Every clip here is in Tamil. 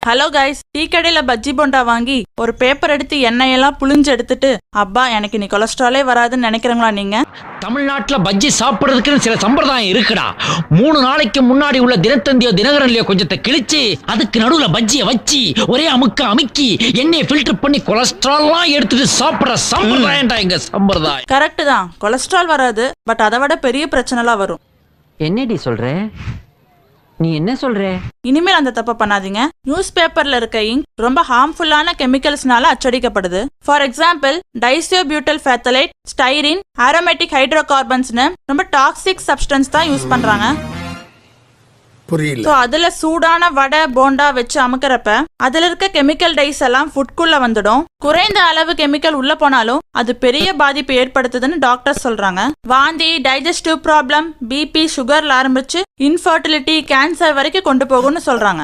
ஹலோ கைஸ், டீ கடையில பஜ்ஜி போண்டா வாங்கி ஒரு பேப்பர் எடுத்து எண்ணெயெல்லாம் புளிஞ்சு எடுத்துட்டு அப்பா எனக்கு நீ கொலஸ்ட்ராலே வராதுன்னு நினைக்கிறீங்களா நீங்க? தமிழ்நாட்டுல பஜ்ஜி சாப்பிடுறதுக்குன்னு சில சம்பிரதாயம் இருக்குடா. 3 நாளைக்கு முன்னாடி உள்ள தினத்தந்தியோ தினகரன்லயோ கொஞ்சத்தை கிழிச்சு அதுக்கு நடுவுல பஜ்ஜியை வச்சு ஒரே அமுக்கி எண்ணெயை ஃபில்டர் பண்ணி கொலஸ்ட்ரால்லாம் எடுத்துட்டு சாப்பிடுற சம்பிரதாயம்டா எங்க சம்பிரதாயம். கரெக்ட் தான், கொலஸ்ட்ரால் வராது, பட் அதை விட பெரிய பிரச்சனைலாம் வரும். என்னடி சொல்ற? நீ என்ன சொல்ற? இனிமேல் அந்த தப்பை பண்ணாதீங்க. நியூஸ் பேப்பர்ல இருக்க இங்க் ரொம்ப ஹார்ம்ஃபுல்லான கெமிக்கல்ஸ்னால அச்சடிக்கப்படுது. ஃபார் எக்ஸாம்பிள், டைசியோபியூட்டல் ஃபேத்தலேட், ஸ்டைரின், ஆரோமேட்டிக் ஹைட்ரோகார்பன்ஸ்னு ரொம்ப டாக்ஸிக் சப்ஸ்டன்ஸ் தான் யூஸ் பண்றாங்க. அதுல சூடான வடை போண்டா வச்சு அமுக்கிறப்ப அதுல இருக்க கெமிக்கல் டைஸ் எல்லாம் ஃபுட்குள்ள வந்துடும். குறைந்த அளவு கெமிக்கல் உள்ள போனாலும் அது பெரிய பாதிப்பு ஏற்படுத்துதுன்னு டாக்டர் சொல்றாங்க. வாந்தி, டைஜஸ்டிவ் ப்ராப்ளம், பிபி, சுகர்ல ஆரம்பிச்சு இன்ஃபர்டிலிட்டி, கேன்சர் வரைக்கும் கொண்டு போகும்னு சொல்றாங்க.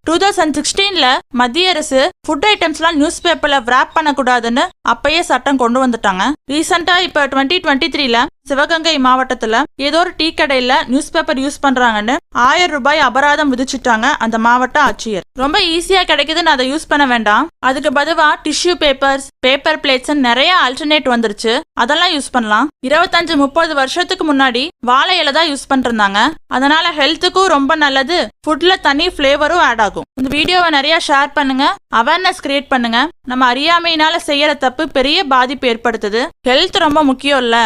2016ல மத்திய அரசு ஃபுட் ஐட்டம்ஸ்லாம் நியூஸ் பேப்பர்ல விராப் பண்ணக்கூடாதுன்னு அப்பயே சட்டம் கொண்டு வந்துட்டாங்க. ரீசெண்டா இப்ப 2023ல சிவகங்கை மாவட்டத்துல ஏதோ ஒரு டீ கடையில நியூஸ் பேப்பர் யூஸ் பண்றாங்கன்னு 1000 ரூபாய் அபராதம் விதிச்சுட்டாங்க அந்த மாவட்ட ஆட்சியர். ரொம்ப ஈஸியா கிடைக்குதுன்னு அதை யூஸ் பண்ண வேண்டாம், அதுக்கு பதிவா டிஷ்யூ பேப்பர்ஸ், பேப்பர் பிளேட்ஸ் நிறைய ஆல்டர்னேட் வந்துருச்சு, அதெல்லாம் யூஸ் பண்ணலாம். 25-30 வருஷத்துக்கு முன்னாடி வாழை இலை தான் யூஸ் பண்ணிருந்தாங்க, அதனால ஹெல்த்துக்கும் ரொம்ப நல்லது, ஃபுட்ல தனி ஃபிளேவரும் ஆட் ஆகும். இந்த வீடியோவை நிறைய ஷேர் பண்ணுங்க, அவேர்னஸ் கிரியேட் பண்ணுங்க. நம்ம அறியாமையினால செய்யற தப்பு பெரிய பாதிப்பு ஏற்படுத்துது. ஹெல்த் ரொம்ப முக்கியம் இல்ல.